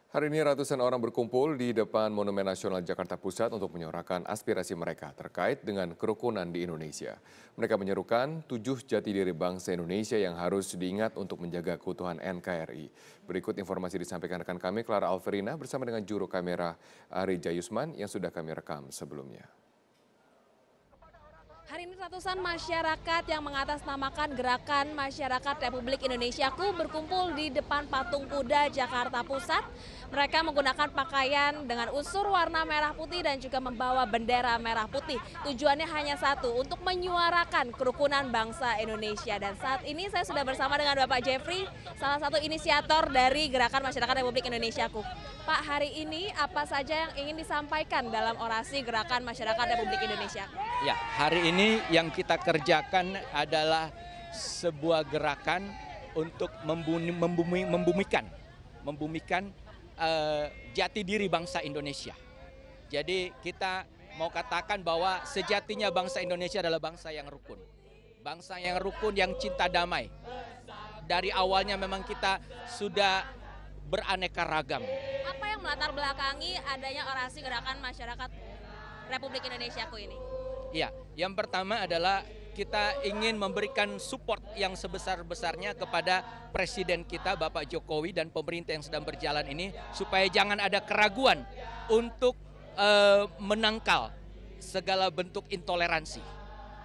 Hari ini ratusan orang berkumpul di depan Monumen Nasional Jakarta Pusat untuk menyuarakan aspirasi mereka terkait dengan kerukunan di Indonesia. Mereka menyerukan 7 jati diri bangsa Indonesia yang harus diingat untuk menjaga keutuhan NKRI. Berikut informasi disampaikan rekan kami Clara Alverina bersama dengan juru kamera Ari Jayusman yang sudah kami rekam sebelumnya. Hari ini ratusan masyarakat yang mengatasnamakan Gerakan Masyarakat Republik Indonesiaku berkumpul di depan Patung Kuda Jakarta Pusat. Mereka menggunakan pakaian dengan unsur warna merah putih dan juga membawa bendera merah putih. Tujuannya hanya satu, untuk menyuarakan kerukunan bangsa Indonesia. Dan saat ini saya sudah bersama dengan Bapak Jeffrey, salah satu inisiator dari Gerakan Masyarakat Republik Indonesiaku. Pak, hari ini apa saja yang ingin disampaikan dalam orasi Gerakan Masyarakat Republik Indonesia? Ya, hari ini yang kita kerjakan adalah sebuah gerakan untuk membumikan jati diri bangsa Indonesia. Jadi kita mau katakan bahwa sejatinya bangsa Indonesia adalah bangsa yang rukun. Bangsa yang rukun, yang cinta damai. Dari awalnya memang kita sudah beraneka ragam. Apa yang melatar belakangi adanya orasi Gerakan Masyarakat Republik Indonesiaku ini? Ya, yang pertama adalah kita ingin memberikan support yang sebesar-besarnya kepada Presiden kita Bapak Jokowi dan pemerintah yang sedang berjalan ini, supaya jangan ada keraguan untuk menangkal segala bentuk intoleransi.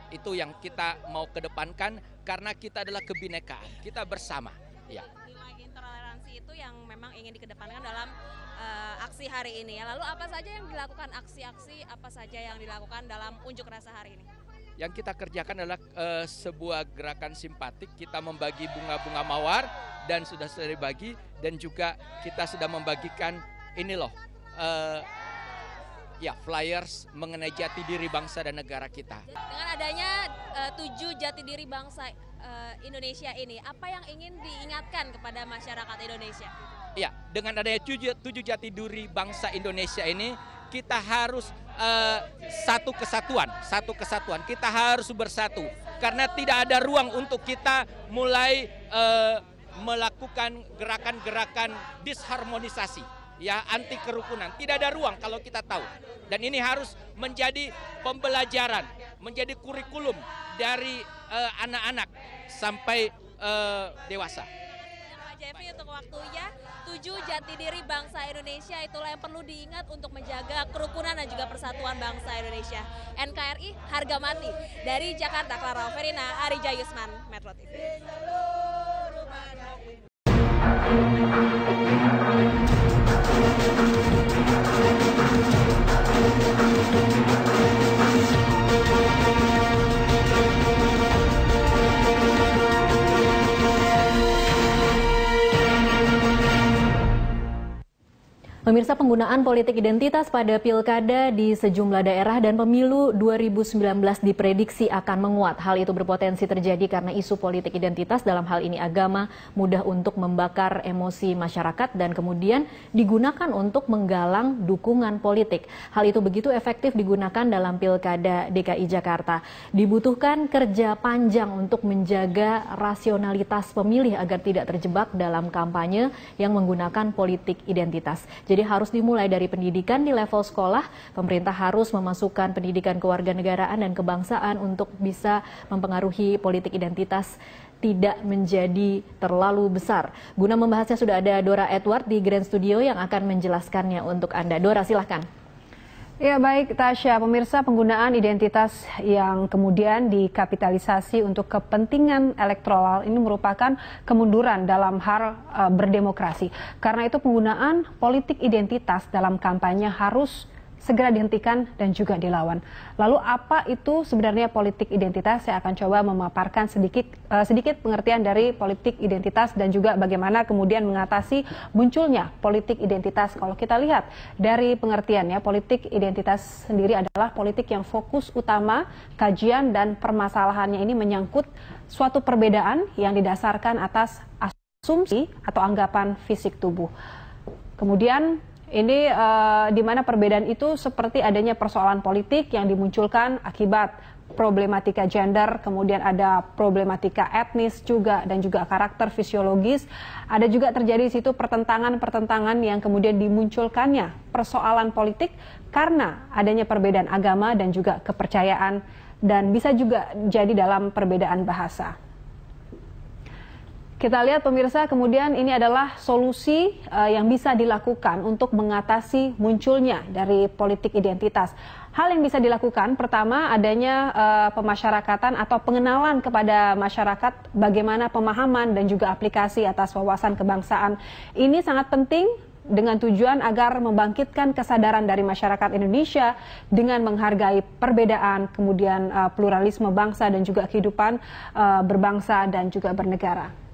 Itu yang kita mau kedepankan karena kita adalah kebinekaan, kita bersama. Ya. Nilai intoleransi itu yang memang ingin dikedepankan dalam aksi hari ini ya. Lalu apa saja yang dilakukan, aksi-aksi apa saja yang dilakukan dalam unjuk rasa hari ini? Yang kita kerjakan adalah sebuah gerakan simpatik. Kita membagi bunga-bunga mawar dan sudah dibagi, dan juga kita sudah membagikan ini loh, flyers mengenai jati diri bangsa dan negara kita. Dengan adanya 7 jati diri bangsa Indonesia ini, apa yang ingin diingatkan kepada masyarakat Indonesia? Ya, dengan adanya 7 jati diri bangsa Indonesia ini, kita harus satu kesatuan. Kita harus bersatu karena tidak ada ruang untuk kita mulai melakukan gerakan-gerakan disharmonisasi, ya, anti kerukunan. Tidak ada ruang kalau kita tahu. Dan ini harus menjadi pembelajaran, menjadi kurikulum dari anak-anak sampai dewasa. Pak Jeffrey, untuk waktunya, 7 jati diri bangsa Indonesia itulah yang perlu diingat untuk menjaga kerukunan dan juga persatuan bangsa Indonesia. NKRI harga mati. Dari Jakarta, Clara Alverina, Ari Jayusman, Metro TV. Pemirsa, penggunaan politik identitas pada pilkada di sejumlah daerah dan pemilu 2019 diprediksi akan menguat. Hal itu berpotensi terjadi karena isu politik identitas, dalam hal ini agama, mudah untuk membakar emosi masyarakat dan kemudian digunakan untuk menggalang dukungan politik. Hal itu begitu efektif digunakan dalam pilkada DKI Jakarta. Dibutuhkan kerja panjang untuk menjaga rasionalitas pemilih agar tidak terjebak dalam kampanye yang menggunakan politik identitas. Jadi harus dimulai dari pendidikan di level sekolah. Pemerintah harus memasukkan pendidikan kewarganegaraan dan kebangsaan untuk bisa mempengaruhi politik identitas tidak menjadi terlalu besar. Guna membahasnya sudah ada Dora Edward di Grand Studio yang akan menjelaskannya untuk Anda. Dora, silahkan. Ya, baik Tasya, pemirsa, penggunaan identitas yang kemudian dikapitalisasi untuk kepentingan elektoral ini merupakan kemunduran dalam hal berdemokrasi. Karena itu penggunaan politik identitas dalam kampanye harus segera dihentikan dan juga dilawan. Lalu apa itu sebenarnya politik identitas? Saya akan coba memaparkan sedikit pengertian dari politik identitas dan juga bagaimana kemudian mengatasi munculnya politik identitas. Kalau kita lihat dari pengertiannya, politik identitas sendiri adalah politik yang fokus utama kajian dan permasalahannya ini menyangkut suatu perbedaan yang didasarkan atas asumsi atau anggapan fisik tubuh. Kemudian ini di mana perbedaan itu seperti adanya persoalan politik yang dimunculkan akibat problematika gender, kemudian ada problematika etnis juga, dan juga karakter fisiologis. Ada juga terjadi di situ pertentangan-pertentangan yang kemudian dimunculkannya persoalan politik karena adanya perbedaan agama dan juga kepercayaan, dan bisa juga jadi dalam perbedaan bahasa. Kita lihat pemirsa, kemudian ini adalah solusi yang bisa dilakukan untuk mengatasi munculnya dari politik identitas. Hal yang bisa dilakukan, pertama adanya pemasyarakatan atau pengenalan kepada masyarakat bagaimana pemahaman dan juga aplikasi atas wawasan kebangsaan. Ini sangat penting dengan tujuan agar membangkitkan kesadaran dari masyarakat Indonesia dengan menghargai perbedaan, kemudian pluralisme bangsa dan juga kehidupan berbangsa dan juga bernegara.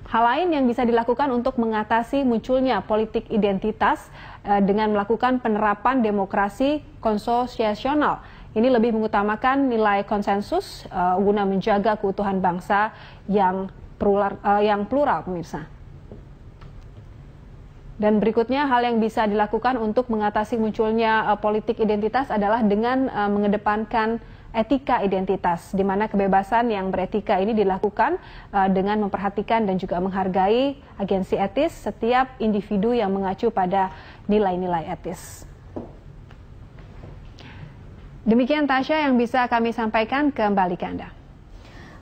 Hal lain yang bisa dilakukan untuk mengatasi munculnya politik identitas dengan melakukan penerapan demokrasi konsosiasional. Ini lebih mengutamakan nilai konsensus guna menjaga keutuhan bangsa yang plural, pemirsa. Dan berikutnya hal yang bisa dilakukan untuk mengatasi munculnya politik identitas adalah dengan mengedepankan etika identitas, di mana kebebasan yang beretika ini dilakukan dengan memperhatikan dan juga menghargai agensi etis setiap individu yang mengacu pada nilai-nilai etis. Demikian Tasya yang bisa kami sampaikan, kembali ke Anda.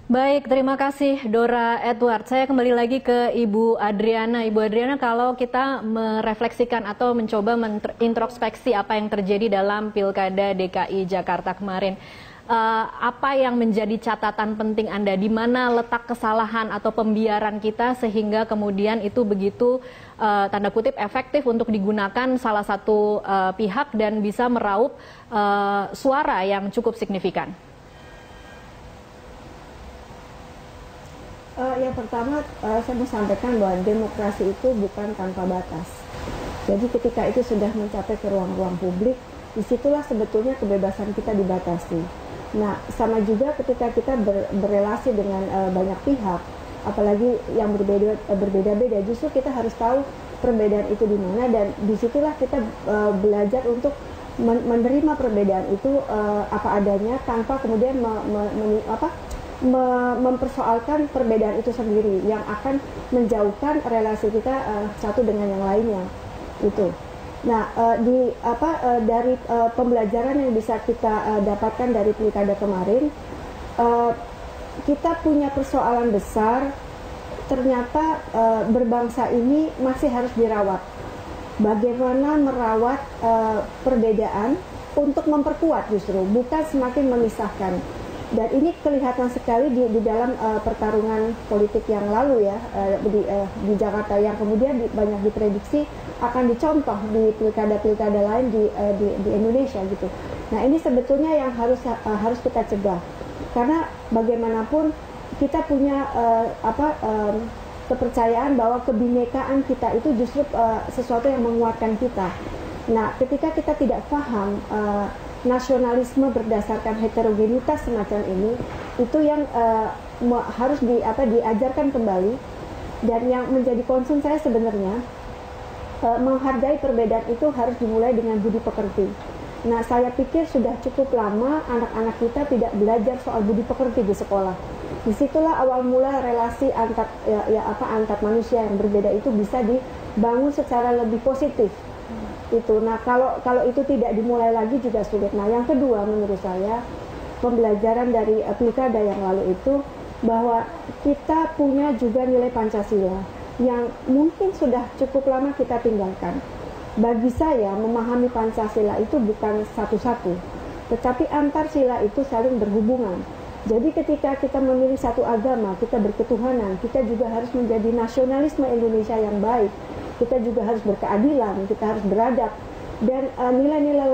Baik, terima kasih Dora Edward. Saya kembali lagi ke Ibu Adriana. Ibu Adriana, kalau kita merefleksikan atau mencoba introspeksi apa yang terjadi dalam Pilkada DKI Jakarta kemarin, apa yang menjadi catatan penting Anda, di mana letak kesalahan atau pembiaran kita sehingga kemudian itu begitu tanda kutip efektif untuk digunakan salah satu pihak dan bisa meraup suara yang cukup signifikan? Yang pertama, saya mau sampaikan bahwa demokrasi itu bukan tanpa batas. Jadi ketika itu sudah mencapai ke ruang-ruang publik, disitulah sebetulnya kebebasan kita dibatasi. Nah, sama juga ketika kita berrelasi dengan banyak pihak, apalagi yang berbeda-beda, justru kita harus tahu perbedaan itu di mana, dan disitulah kita belajar untuk menerima perbedaan itu apa adanya tanpa kemudian mempersoalkan perbedaan itu sendiri yang akan menjauhkan relasi kita satu dengan yang lainnya itu. Nah, dari pembelajaran yang bisa kita dapatkan dari pilkada kemarin, kita punya persoalan besar. Ternyata berbangsa ini masih harus dirawat. Bagaimana merawat perbedaan untuk memperkuat justru, bukan semakin memisahkan. Dan ini kelihatan sekali di dalam pertarungan politik yang lalu ya, di Jakarta, yang kemudian banyak diprediksi akan dicontoh di pilkada-pilkada lain di Indonesia gitu. Nah, ini sebetulnya yang harus kita cegah, karena bagaimanapun kita punya kepercayaan bahwa kebinekaan kita itu justru sesuatu yang menguatkan kita. Nah, ketika kita tidak paham nasionalisme berdasarkan heterogenitas semacam ini, itu yang harus diajarkan kembali. Dan yang menjadi concern saya sebenarnya, menghargai perbedaan itu harus dimulai dengan budi pekerti. Nah, saya pikir sudah cukup lama anak-anak kita tidak belajar soal budi pekerti di sekolah. Disitulah awal mula relasi antar manusia yang berbeda itu bisa dibangun secara lebih positif. Itu. Nah, kalau itu tidak dimulai lagi juga sulit. Nah, yang kedua menurut saya, pembelajaran dari pilkada yang lalu itu bahwa kita punya juga nilai Pancasila yang mungkin sudah cukup lama kita tinggalkan. Bagi saya, memahami Pancasila itu bukan satu-satu, tetapi antar sila itu saling berhubungan. Jadi ketika kita memilih satu agama, kita berketuhanan, kita juga harus menjadi nasionalisme Indonesia yang baik. Kita juga harus berkeadilan, kita harus beradab, dan nilai-nilai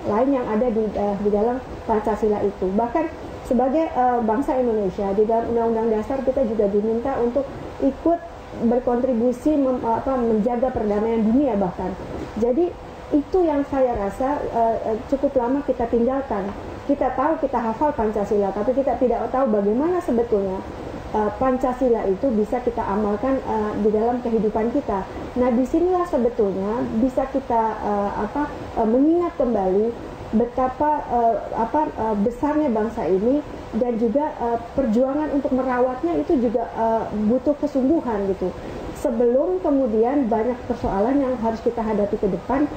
lain yang ada di dalam Pancasila itu. Bahkan sebagai bangsa Indonesia, di dalam Undang-Undang Dasar kita juga diminta untuk ikut berkontribusi menjaga perdamaian dunia bahkan. Jadi itu yang saya rasa cukup lama kita tinggalkan. Kita tahu, kita hafal Pancasila, tapi kita tidak tahu bagaimana sebetulnya Pancasila itu bisa kita amalkan di dalam kehidupan kita. Nah, disinilah sebetulnya bisa kita mengingat kembali betapa besarnya bangsa ini, dan juga perjuangan untuk merawatnya itu juga butuh kesungguhan gitu. Sebelum kemudian banyak persoalan yang harus kita hadapi ke depan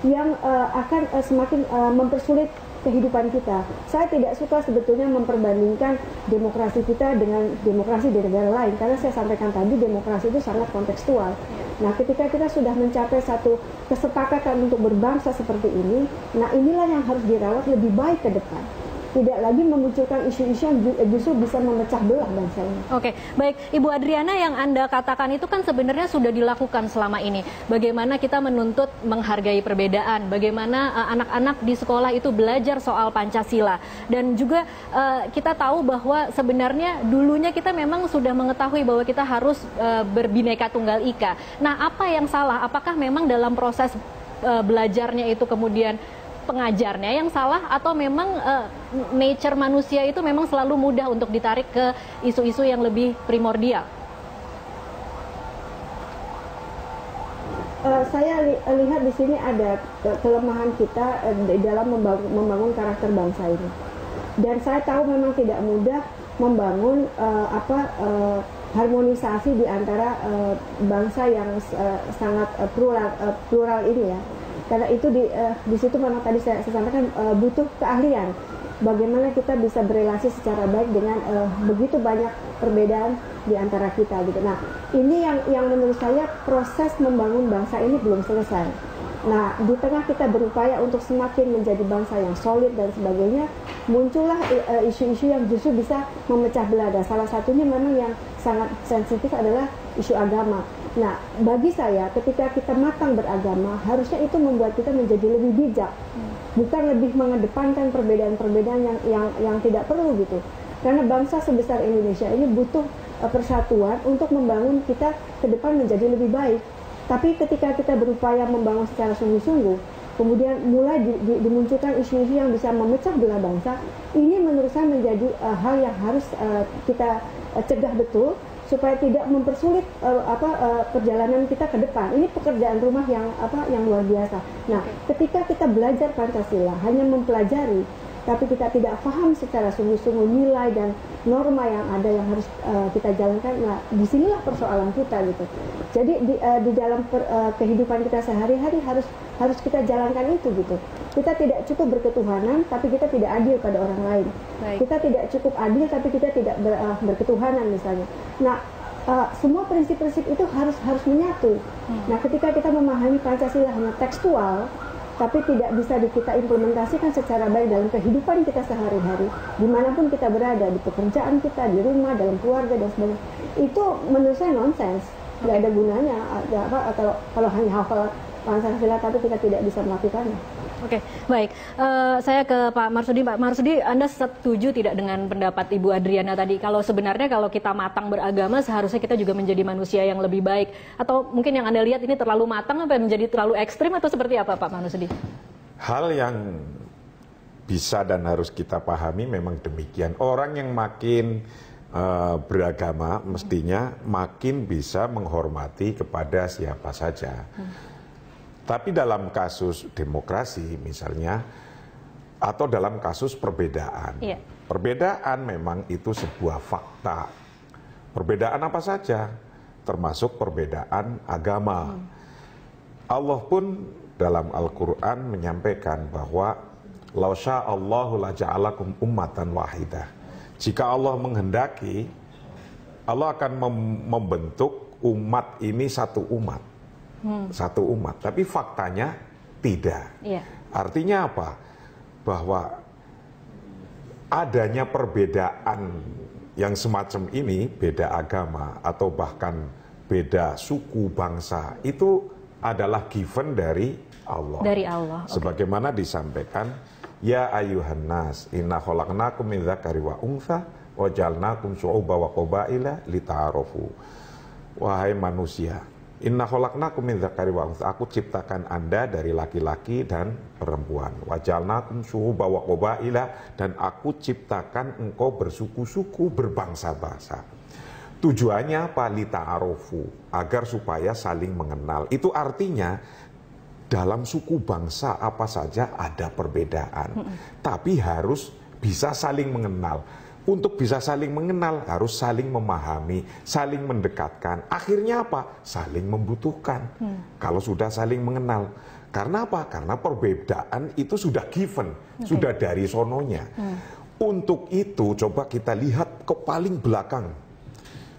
yang akan semakin mempersulit kehidupan kita. Saya tidak suka sebetulnya memperbandingkan demokrasi kita dengan demokrasi di negara lain, karena saya sampaikan tadi demokrasi itu sangat kontekstual. Nah, ketika kita sudah mencapai satu kesepakatan untuk berbangsa seperti ini, nah inilah yang harus dirawat lebih baik ke depan. Tidak lagi memunculkan isu-isu yang justru bisa memecah belah bangsa ini. Oke, baik. Ibu Adriana, yang Anda katakan itu kan sebenarnya sudah dilakukan selama ini. Bagaimana kita menuntut menghargai perbedaan, bagaimana anak-anak di sekolah itu belajar soal Pancasila. Dan juga kita tahu bahwa sebenarnya dulunya kita memang sudah mengetahui bahwa kita harus berbineka tunggal ika. Nah, apa yang salah? Apakah memang dalam proses belajarnya itu kemudian pengajarnya yang salah, atau memang nature manusia itu memang selalu mudah untuk ditarik ke isu-isu yang lebih primordial? Saya lihat di sini ada kelemahan kita dalam membangun karakter bangsa ini. Dan saya tahu memang tidak mudah membangun harmonisasi di antara bangsa yang sangat plural ini ya. Karena itu di situ memang tadi saya sampaikan butuh keahlian. Bagaimana kita bisa berelasi secara baik dengan begitu banyak perbedaan di antara kita gitu. Nah, ini yang menurut saya proses membangun bangsa ini belum selesai. Nah, di tengah kita berupaya untuk semakin menjadi bangsa yang solid dan sebagainya, muncullah isu-isu yang justru bisa memecah belah. Salah satunya memang yang sangat sensitif adalah isu agama. Nah, bagi saya ketika kita matang beragama, harusnya itu membuat kita menjadi lebih bijak, bukan lebih mengedepankan perbedaan-perbedaan yang tidak perlu gitu. Karena bangsa sebesar Indonesia ini butuh persatuan untuk membangun kita ke depan menjadi lebih baik. Tapi ketika kita berupaya membangun secara sungguh-sungguh, kemudian mulai dimunculkan isu-isu yang bisa memecah belah bangsa, ini menurut saya menjadi hal yang harus kita cegah betul, supaya tidak mempersulit perjalanan kita ke depan. Ini pekerjaan rumah yang luar biasa. Nah, ketika kita belajar Pancasila hanya mempelajari, tapi kita tidak paham secara sungguh-sungguh nilai dan norma yang ada yang harus kita jalankan. Nah, disinilah persoalan kita gitu. Jadi di dalam kehidupan kita sehari-hari harus kita jalankan itu gitu. Kita tidak cukup berketuhanan, tapi kita tidak adil pada orang lain. Baik. Kita tidak cukup adil, tapi kita tidak berketuhanan misalnya. Nah, semua prinsip-prinsip itu harus menyatu. Nah, ketika kita memahami Pancasila hanya tekstual, tapi tidak bisa kita implementasikan secara baik dalam kehidupan kita sehari-hari, dimanapun kita berada, di pekerjaan kita, di rumah, dalam keluarga dan sebagainya, itu menurut saya nonsens, nggak ada gunanya. Kalau hanya hafal Pancasila tapi kita tidak bisa melakukannya. Oke, baik. Saya ke Pak Marsudi. Pak Marsudi, Anda setuju tidak dengan pendapat Ibu Adriana tadi? Kalau sebenarnya kalau kita matang beragama, seharusnya kita juga menjadi manusia yang lebih baik. Atau mungkin yang Anda lihat ini terlalu matang, apa menjadi terlalu ekstrim, atau seperti apa Pak Marsudi? Hal yang bisa dan harus kita pahami memang demikian. Orang yang makin beragama mestinya makin bisa menghormati kepada siapa saja. Tapi dalam kasus demokrasi misalnya, atau dalam kasus perbedaan, perbedaan memang itu sebuah fakta. Perbedaan apa saja, termasuk perbedaan agama. Allah pun dalam Al-Quran menyampaikan bahwa "Lau sya'allahu la ja'alakum ummatan wahidah." Jika Allah menghendaki, Allah akan membentuk umat ini satu umat. Satu umat, tapi faktanya tidak. Artinya apa? Bahwa adanya perbedaan yang semacam ini, beda agama atau bahkan beda suku bangsa, itu adalah given dari Allah. Dari Allah. Sebagaimana disampaikan, ya ayyuhan nas, inna khalaqnakum min dzakari wa untha wa ja'alnakum syu'uban wa qabaila lita'arafu. Wahai manusia, inna khalaqnakum min dzakari wa untha, aku ciptakan Anda dari laki-laki dan perempuan. Wa ja'alnakum syu'uban wa qabaila, dan aku ciptakan engkau bersuku-suku, berbangsa-bangsa. Tujuannya apa? Lita'arofu, agar supaya saling mengenal. Itu artinya dalam suku bangsa apa saja ada perbedaan, tapi harus bisa saling mengenal. Untuk bisa saling mengenal harus saling memahami, saling mendekatkan. Akhirnya apa? Saling membutuhkan. Kalau sudah saling mengenal. Karena apa? Karena perbedaan itu sudah given, sudah dari sononya. Untuk itu coba kita lihat ke paling belakang.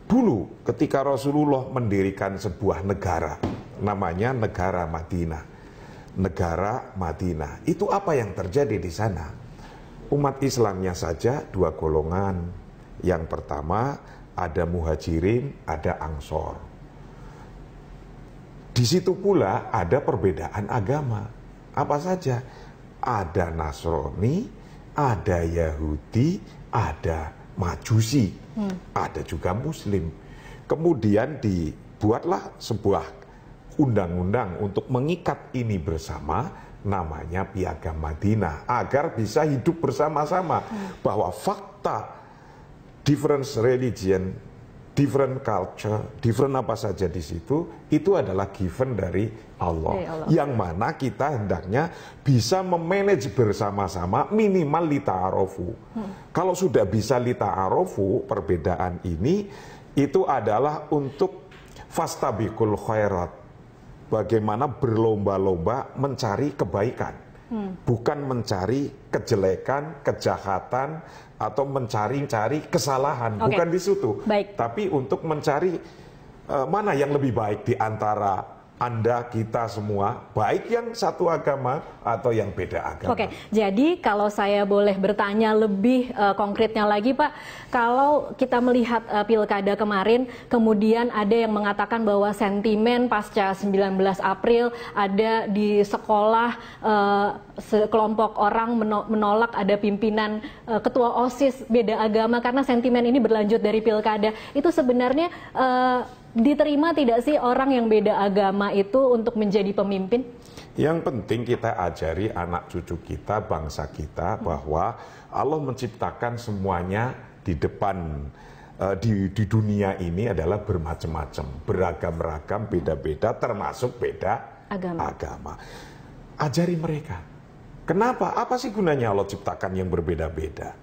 Dulu ketika Rasulullah mendirikan sebuah negara, namanya negara Madinah. Negara Madinah, itu apa yang terjadi di sana? Umat Islamnya saja dua golongan. Yang pertama ada muhajirin, ada ansor. Di situ pula ada perbedaan agama. Apa saja? Ada Nasrani, ada Yahudi, ada Majusi, ada juga Muslim. Kemudian dibuatlah sebuah undang-undang untuk mengikat ini bersama, namanya Piagam Madinah, agar bisa hidup bersama-sama. Bahwa fakta different religion, different culture, different apa saja di situ, itu adalah given dari Allah. Yang mana kita hendaknya bisa memanage bersama-sama, minimal lita'arofu. Kalau sudah bisa lita'arofu, perbedaan ini, itu adalah untuk fastabiqul khairat. Bagaimana berlomba-lomba mencari kebaikan. Bukan mencari kejelekan, kejahatan, atau mencari-cari kesalahan. Bukan di situ. Tapi untuk mencari mana yang lebih baik di antara Anda, kita semua, baik yang satu agama atau yang beda agama. Jadi kalau saya boleh bertanya lebih konkretnya lagi Pak, kalau kita melihat pilkada kemarin, kemudian ada yang mengatakan bahwa sentimen pasca 19 April, ada di sekolah sekelompok orang menolak ada pimpinan ketua OSIS beda agama karena sentimen ini berlanjut dari pilkada. Itu sebenarnya diterima tidak sih orang yang beda agama itu untuk menjadi pemimpin? Yang penting kita ajari anak cucu kita, bangsa kita, bahwa Allah menciptakan semuanya di depan, di dunia ini adalah bermacam-macam, beragam-ragam, beda-beda, termasuk beda agama. Ajari mereka. Kenapa? Apa sih gunanya Allah ciptakan yang berbeda-beda?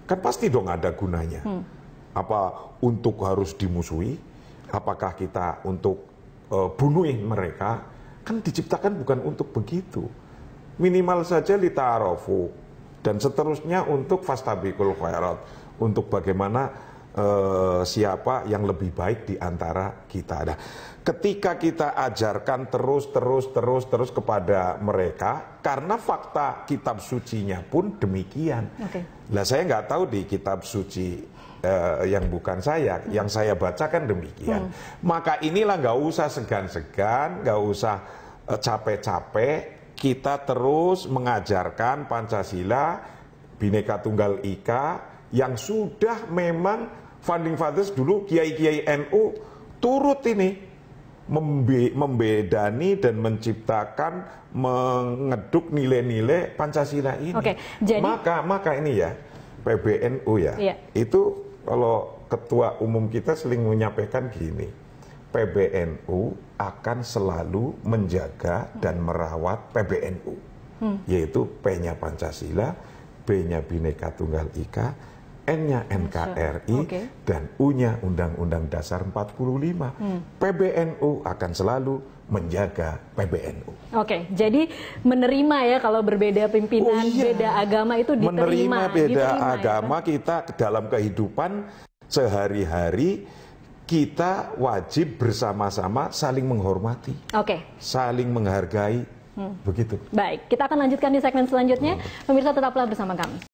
Kan pasti dong ada gunanya. Apa untuk harus dimusuhi? Apakah kita untuk bunuh mereka? Kan diciptakan bukan untuk begitu. Minimal saja lita'arofu. Dan seterusnya untuk fastabiqul khairat. Untuk bagaimana siapa yang lebih baik di antara kita. Nah, ketika kita ajarkan terus kepada mereka, karena fakta kitab sucinya pun demikian. Nah, saya nggak tahu di kitab suci yang bukan saya, yang saya bacakan demikian. Maka inilah nggak usah segan-segan, nggak usah capek-capek, kita terus mengajarkan Pancasila, Bhinneka Tunggal Ika, yang sudah memang founding fathers dulu, kiai-kiai NU turut ini membedani dan menciptakan, mengeduk nilai-nilai Pancasila ini. Jadi maka ini ya, PBNU ya, itu kalau ketua umum kita sering menyampaikan gini, PBNU akan selalu menjaga dan merawat PBNU, yaitu P-nya Pancasila, B-nya Bhinneka Tunggal Ika, N-nya NKRI, dan U-nya Undang-Undang Dasar 45. PBNU akan selalu menjaga PBNU. Jadi menerima ya kalau berbeda pimpinan, beda agama itu diterima. Menerima beda agama ya, kita dalam kehidupan sehari-hari kita wajib bersama-sama saling menghormati, saling menghargai, begitu. Baik, kita akan lanjutkan di segmen selanjutnya. Pemirsa tetaplah bersama kami.